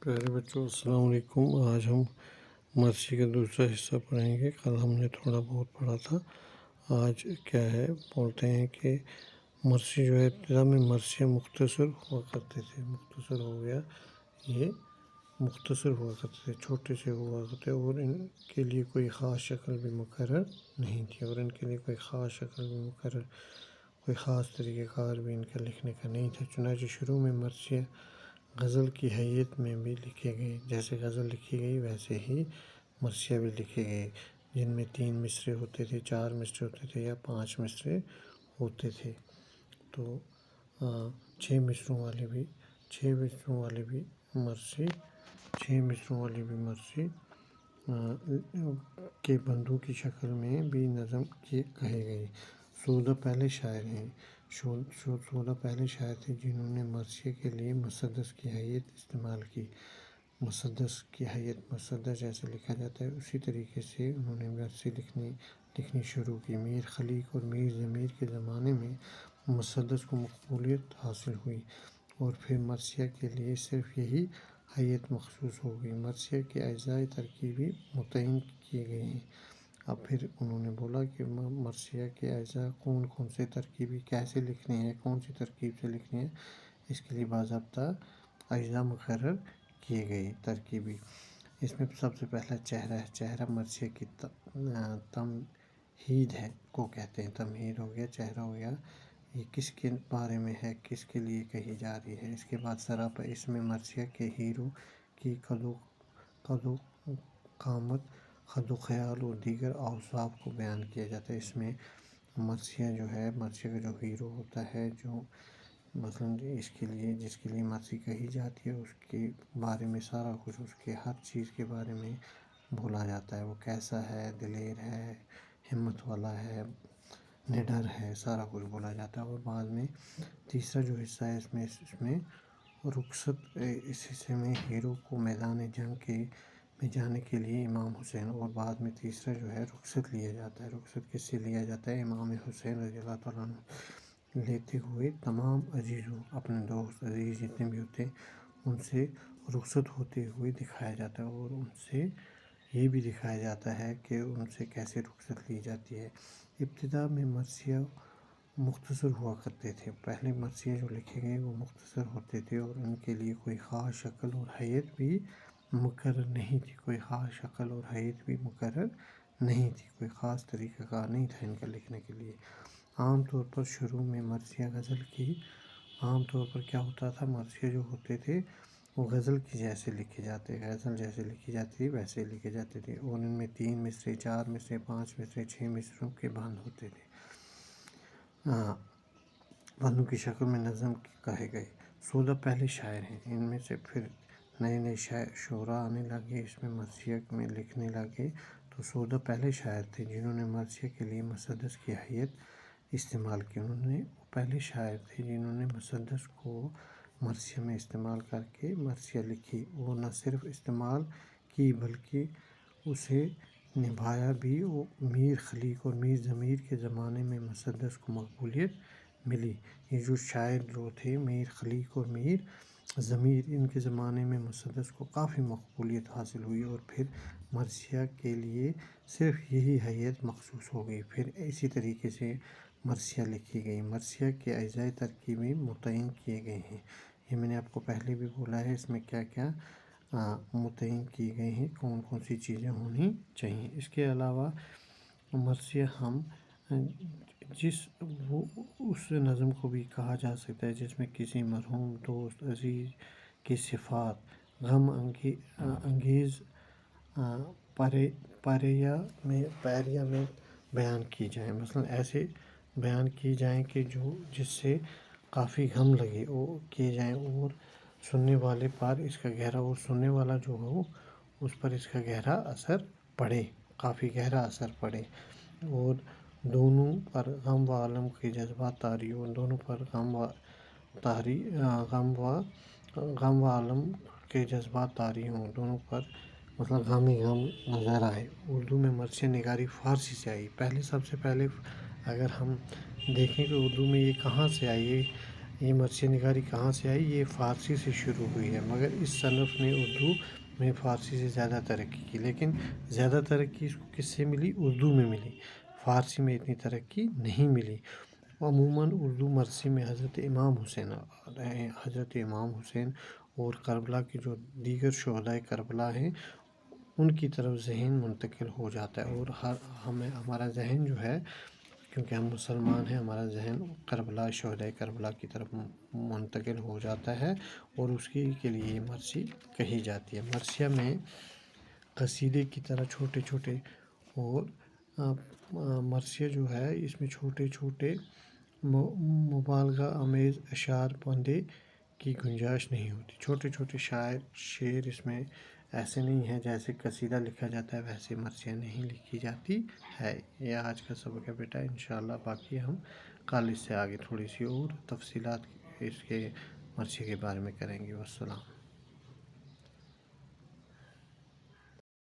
پیارے بچوں السلام علیکم۔ آج ہم مرثی کا دوسرا حصہ پڑھیں گے۔ کل ہم نے تھوڑا بہت پڑھا تھا۔ آج کیا ہے بولتے ہیں کہ مرثی جو ہے ابتدا میں مرثیہ مختصر ہوا کرتے تھے، مختصر ہو گیا، یہ مختصر ہوا کرتے تھے، چھوٹے سے ہوا کرتے، اور ان کے لیے کوئی خاص شکل بھی مقرر نہیں تھی، اور ان کے لیے کوئی خاص شکل بھی مقرر، کوئی خاص طریقہ کار بھی ان کا لکھنے کا نہیں تھا۔ چنانچہ شروع میں مرثیہ غزل کی حیت میں بھی لکھے گئے، جیسے غزل لکھی گئی ویسے ہی مرثیہ بھی لکھے گئے، جن میں 3 مصرعے ہوتے تھے، 4 مصرعے ہوتے تھے یا 5 مصرعے ہوتے تھے۔ تو 6 مصرعوں والی بھی 6 مصرعوں والی بھی مرثی 6 مصرعوں والی بھی مرثی کے بندوں کی شکل میں بھی نظم کہے گئے۔ 16 پہلے شاعر ہیں 16 پہلے شاعر تھے جنہوں نے مرثیے کے لیے مسدس کی حیت استعمال کی۔ مسدس کی حیت، مسدس جیسے لکھا جاتا ہے اسی طریقے سے انہوں نے مرثی لکھنی شروع کی۔ میر خلیق اور میر ضمیر کے زمانے میں مسدس کو مقبولیت حاصل ہوئی، اور پھر مرثیہ کے لیے صرف یہی حیت مخصوص ہو گئی۔ مرثیہ کے اجزاء ترکیبی متعین کیے گئے ہیں۔ اب پھر انہوں نے بولا کہ مرثیہ کے اجزاء کون سے ترکیبی کیسے لکھنے ہیں، کون سی ترکیب سے لکھنے ہیں، اس کے لیے باضابطہ اجزاء مقرر کیے گئے ترکیبی۔ اس میں سب سے پہلا چہرہ ہے۔ چہرہ مرثیہ کی تمہید ہے کو کہتے ہیں۔ تمہید ہو گیا، چہرہ ہو گیا، یہ کس کے بارے میں ہے، کس کے لیے کہی جا رہی ہے۔ اس کے بعد سراپا، اس میں مرثیہ کے ہیرو کی قد و قامت، خد و خیال اور دیگر اوصاف کو بیان کیا جاتا ہے۔ اس میں مرثیہ جو ہے، مرثیہ کا جو ہیرو ہوتا ہے، جو مثلاً جس کے لیے مرثی کہی جاتی ہے، اس کے بارے میں سارا کچھ، اس کے ہر چیز کے بارے میں بولا جاتا ہے۔ وہ کیسا ہے، دلیر ہے، ہمت والا ہے، نڈر ہے، سارا کچھ بولا جاتا ہے۔ اور بعد میں تیسرا جو حصہ ہے اس میں رخصت، اس حصے میں ہیرو کو میدان جنگ میں جانے کے لیے امام حسین، اور بعد میں تیسرا جو ہے رخصت لیا جاتا ہے۔ رخصت کس سے لیا جاتا ہے؟ امام حسین رضی اللہ تعالیٰ عنہ لیتے ہوئے تمام عزیزوں، اپنے دوست عزیز جتنے بھی ہوتے ہیں، ان سے رخصت ہوتے ہوئے دکھایا جاتا ہے، اور ان سے یہ بھی دکھایا جاتا ہے کہ ان سے کیسے رخصت لی جاتی ہے۔ ابتدا میں مرثیہ مختصر ہوا کرتے تھے۔ پہلے مرثیے جو لکھے گئے وہ مختصر ہوتے تھے، اور ان کے لیے کوئی خاص شکل اور حیت بھی مقرر نہیں تھی، کوئی خاص شکل اور حیت بھی مقرر نہیں تھی، کوئی خاص طریقہ کار نہیں تھا ان کا لکھنے کے لیے۔ عام طور پر شروع میں مرثیہ غزل کی عام طور پر کیا ہوتا تھا، مرثیے جو ہوتے تھے وہ غزل کی جیسے لکھے جاتے، غزل جیسے لکھی جاتی تھی ویسے لکھے جاتے تھے، اور ان میں 3 مصرعے، 4 مصرعے، 5 مصرعے، 6 مصرعوں کے بند ہوتے تھے، بندوں کی شکل میں نظم کہے گئے۔ 16 پہلے شاعر ہیں، ان میں سے پھر نئے شعراء آنے لگے، اس میں مرثیہ میں لکھنے لگے۔ تو 16 پہلے شاعر تھے جنہوں نے مرثیہ کے لیے مسدس کی حیت استعمال کی۔ وہ پہلے شاعر تھے جنہوں نے مسدس کو مرثیہ میں استعمال کر کے مرثیہ لکھی۔ وہ نہ صرف استعمال کی بلکہ اسے نبھایا بھی۔ میر خلیق اور میر ضمیر کے زمانے میں مسدس کو مقبولیت ملی۔ یہ جو شاعر جو تھے میر خلیق اور میر ضمیر، ان کے زمانے میں مسدس کو کافی مقبولیت حاصل ہوئی، اور پھر مرثیہ کے لیے صرف یہی حیت مخصوص ہو گئی۔ پھر اسی طریقے سے مرثیہ لکھی گئی۔ مرثیہ کے اجزاء ترکیبی متعین کیے گئے ہیں۔ یہ میں نے آپ کو پہلے بھی بولا ہے، اس میں کیا کیا متعین کیے گئے ہیں، کون سی چیزیں ہونی چاہیے۔ اس کے علاوہ مرثیہ ہم اس نظم کو بھی کہا جا سکتا ہے جس میں کسی مرحوم دوست عزیز کی صفات غم انگیز پیریا میں بیان کی جائیں، مثلاً ایسے بیان کی جائیں کہ جس سے کافی غم لگے اور کیے جائیں، اور سننے والے پر اس کا گہرا، اور سننے والا جو ہو اس پر اس کا گہرا اثر پڑے، کافی گہرا اثر پڑے، اور دونوں پر غم و عالم کے جذبات طاری ہوں، دونوں پر غم و عالم کے جذبات طاری ہوں، دونوں پر مطلب غم ہی غم نظر آئے۔ اردو میں مرثیہ نگاری فارسی سے آئی۔ سب سے پہلے اگر ہم دیکھیں کہ اردو میں یہ کہاں سے آئی، یہ مرثیہ نگاری کہاں سے آئی؟ یہ فارسی سے شروع ہوئی ہے، مگر اس صنف نے اردو میں فارسی سے زیادہ ترقی کی، لیکن زیادہ ترقی اس کو کس سے ملی؟ اردو میں ملی، فارسی میں اتنی ترقی نہیں ملی۔ عموماً اردو مرثی میں حضرت امام حسین اور کربلا کے جو دیگر شہدائے کربلا ہیں ان کی طرف ذہن منتقل ہو جاتا ہے، اور ہمارا ذہن جو ہے، کیونکہ ہم مسلمان ہیں، ہمارا ذہن کربلا، شہدائے کربلا کی طرف منتقل ہو جاتا ہے، اور اس کے لیے یہ مرثی کہی جاتی ہے۔ مرثیہ میں قصیدے کی طرح چھوٹے چھوٹے، اور مرثیہ جو ہے اس میں چھوٹے چھوٹے مبالغہ آمیز اشعار بندے کی گنجائش نہیں ہوتی۔ چھوٹے چھوٹے شعر اس میں ایسے نہیں ہیں، جیسے قصیدہ لکھا جاتا ہے ویسے مرثیہ نہیں لکھی جاتی ہے۔ یہ آج کا سبق ہے بیٹا، انشاءاللہ باقی ہم کل اس سے آگے تھوڑی سی اور تفصیلات اس کے مرثیہ کے بارے میں کریں گے۔ والسلام۔